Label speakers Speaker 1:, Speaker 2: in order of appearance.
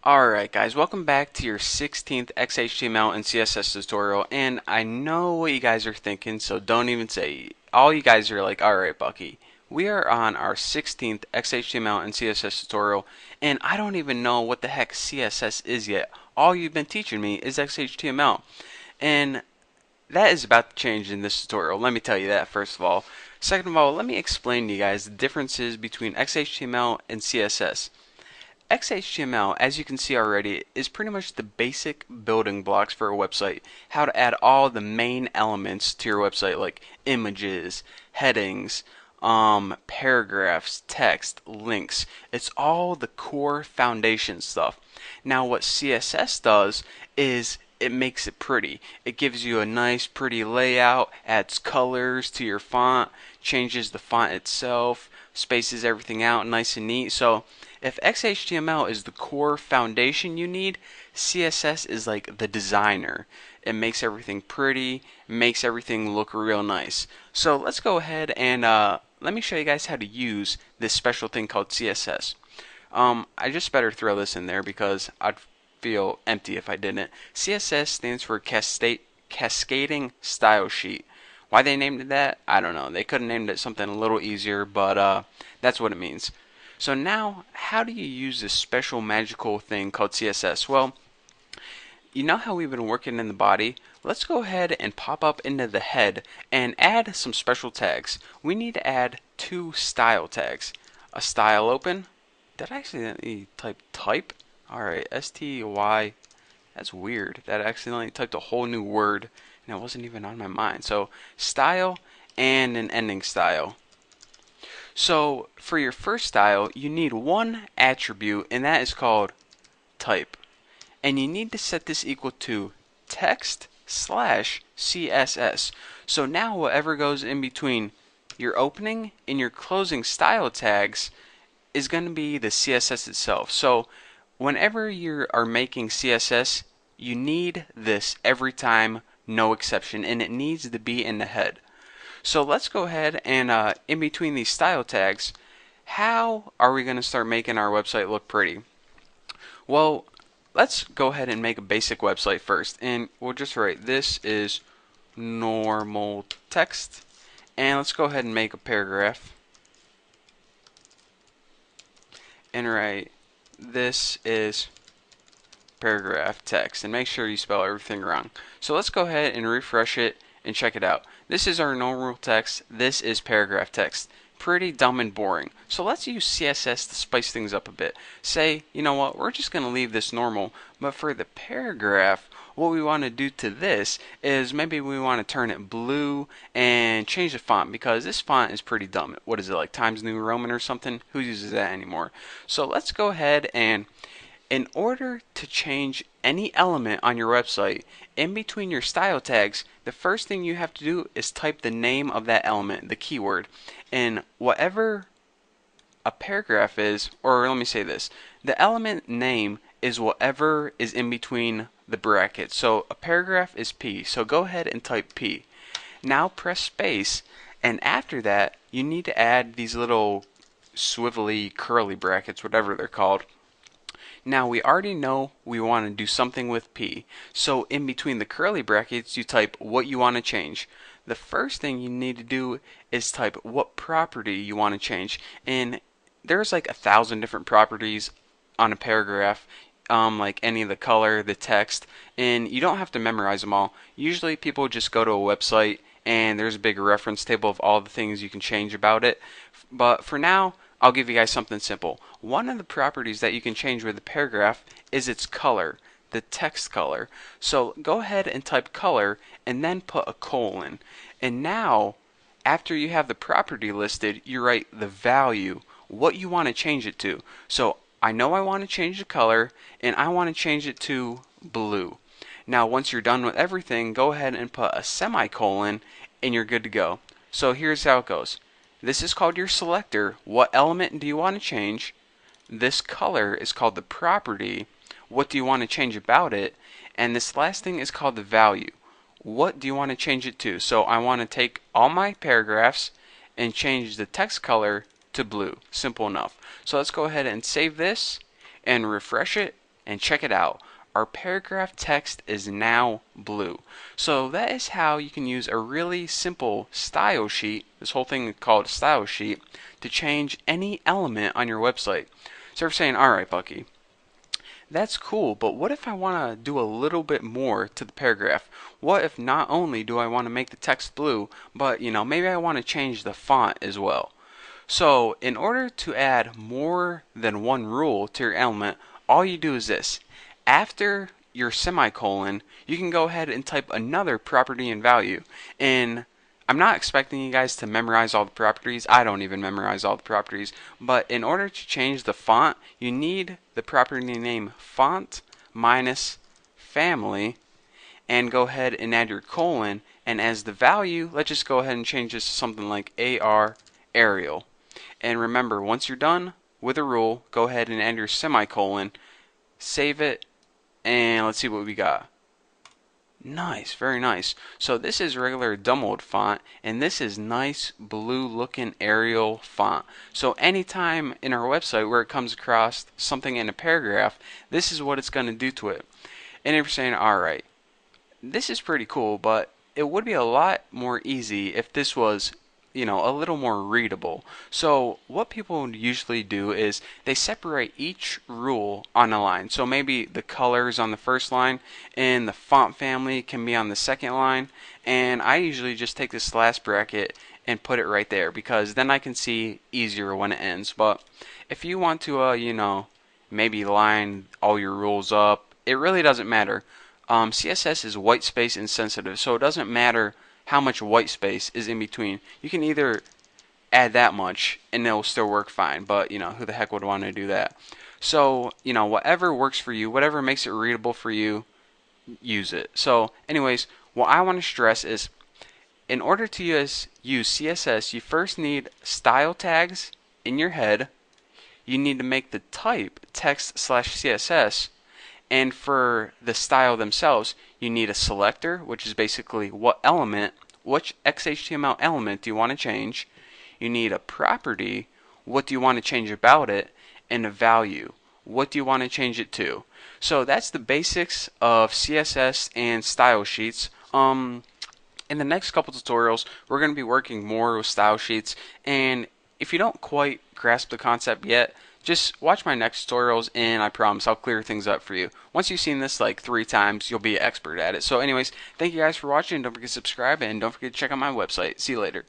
Speaker 1: Alright guys, welcome back to your 16th XHTML and CSS tutorial, and I know what you guys are thinking, so don't even say. All you guys are like, alright Bucky, we are on our 16th XHTML and CSS tutorial, and I don't even know what the heck CSS is yet. All you've been teaching me is XHTML, and that is about to change in this tutorial. Let me tell you that first of all. Second of all, let me explain to you guys the differences between XHTML and CSS. XHTML, as you can see already, is pretty much the basic building blocks for a website. How to add all the main elements to your website, like images, headings, paragraphs, text, links. It's all the core foundation stuff. Now what CSS does is it makes it pretty. It gives you a nice pretty layout, adds colors to your font, changes the font itself, spaces everything out nice and neat. So if XHTML is the core foundation you need, CSS is like the designer. It makes everything pretty, makes everything look real nice. So let's go ahead and let me show you guys how to use this special thing called CSS. I just better throw this in there because I'd feel empty if I didn't. CSS stands for Cascading Style Sheet. Why they named it that, I don't know. They could have named it something a little easier, but that's what it means. So now, how do you use this special magical thing called CSS? Well, you know how we've been working in the body? Let's go ahead and pop up into the head and add some special tags. We need to add two style tags. A style open. Did I accidentally type? Alright, STY. That's weird. That accidentally typed a whole new word and it wasn't even on my mind. So, style and an ending style. So for your first style, you need one attribute, and that is called type. And you need to set this equal to text slash CSS. So now whatever goes in between your opening and your closing style tags is going to be the CSS itself. So whenever you are making CSS, you need this every time, no exception, and it needs to be in the head. So let's go ahead and in between these style tags, how are we going to start making our website look pretty? Well, let's go ahead and make a basic website first, and we'll just write this is normal text, and let's go ahead and make a paragraph and write this is paragraph text, and make sure you spell everything wrong. So let's go ahead and refresh it and check it out. This is our normal text. This is paragraph text. Pretty dumb and boring. So let's use CSS to spice things up a bit. Say, you know what, we're just going to leave this normal, but for the paragraph, what we want to do to this is maybe we want to turn it blue and change the font because this font is pretty dumb. What is it, like Times New Roman or something? Who uses that anymore? So let's go ahead and in order to change any element on your website, in between your style tags, the first thing you have to do is type the name of that element, the keyword. And whatever a paragraph is, or let me say this, the element name is whatever is in between the brackets. So a paragraph is P, so go ahead and type P. Now press space, and after that, you need to add these little swivelly curly brackets, whatever they're called. Now we already know we want to do something with P. So in between the curly brackets, you type what you want to change. The first thing you need to do is type what property you want to change. And there's like 1,000 different properties on a paragraph, like any of the color, the text, and you don't have to memorize them all. Usually people just go to a website and there's a big reference table of all the things you can change about it. But for now, I'll give you guys something simple. One of the properties that you can change with the paragraph is its color, the text color. So go ahead and type color and then put a colon. And now, after you have the property listed, you write the value, what you want to change it to. So I know I want to change the color and I want to change it to blue. Now once you're done with everything, go ahead and put a semicolon and you're good to go. So here's how it goes. This is called your selector. What element do you want to change? This color is called the property. What do you want to change about it? And this last thing is called the value. What do you want to change it to? So I want to take all my paragraphs and change the text color to blue. Simple enough. So let's go ahead and save this and refresh it and check it out. Our paragraph text is now blue. So that is how you can use a really simple style sheet, this whole thing is called a style sheet, to change any element on your website. So you're saying, alright Bucky, that's cool, but what if I want to do a little bit more to the paragraph? What if not only do I want to make the text blue, but maybe I want to change the font as well? So in order to add more than one rule to your element, all you do is this. After your semicolon, you can go ahead and type another property and value. And I'm not expecting you guys to memorize all the properties. I don't even memorize all the properties. But in order to change the font, you need the property name font minus family, and go ahead and add your colon. And as the value, let's just go ahead and change this to something like AR Arial. And remember, once you're done with a rule, go ahead and add your semicolon, save it, and let's see what we got. Nice, very nice. So this is regular dumb old font, and this is nice blue looking Arial font. So anytime in our website where it comes across something in a paragraph, this is what it's going to do to it. And if you're saying, alright, this is pretty cool, but it would be a lot more easy if this was a little more readable. So what people usually do is they separate each rule on a line. So maybe the colors on the first line and the font family can be on the second line. And I usually just take this last bracket and put it right there, because then I can see easier when it ends. But if you want to, maybe line all your rules up, it really doesn't matter. CSS is white space insensitive, so it doesn't matter how much white space is in between. You can either add that much and it'll still work fine, but who the heck would want to do that? So whatever works for you, whatever makes it readable for you, use it. So anyways, what I want to stress is, in order to use CSS, you first need style tags in your head. You need to make the type text/CSS. And for the style themselves, you need a selector, which is basically which XHTML element do you want to change. You need a property, what do you want to change about it, and a value, what do you want to change it to. So that's the basics of CSS and style sheets. In the next couple tutorials, we're going to be working more with style sheets, and if you don't quite grasp the concept yet, just watch my next tutorials and I promise I'll clear things up for you. Once you've seen this like 3 times, you'll be an expert at it. So anyways, thank you guys for watching. Don't forget to subscribe and don't forget to check out my website. See you later.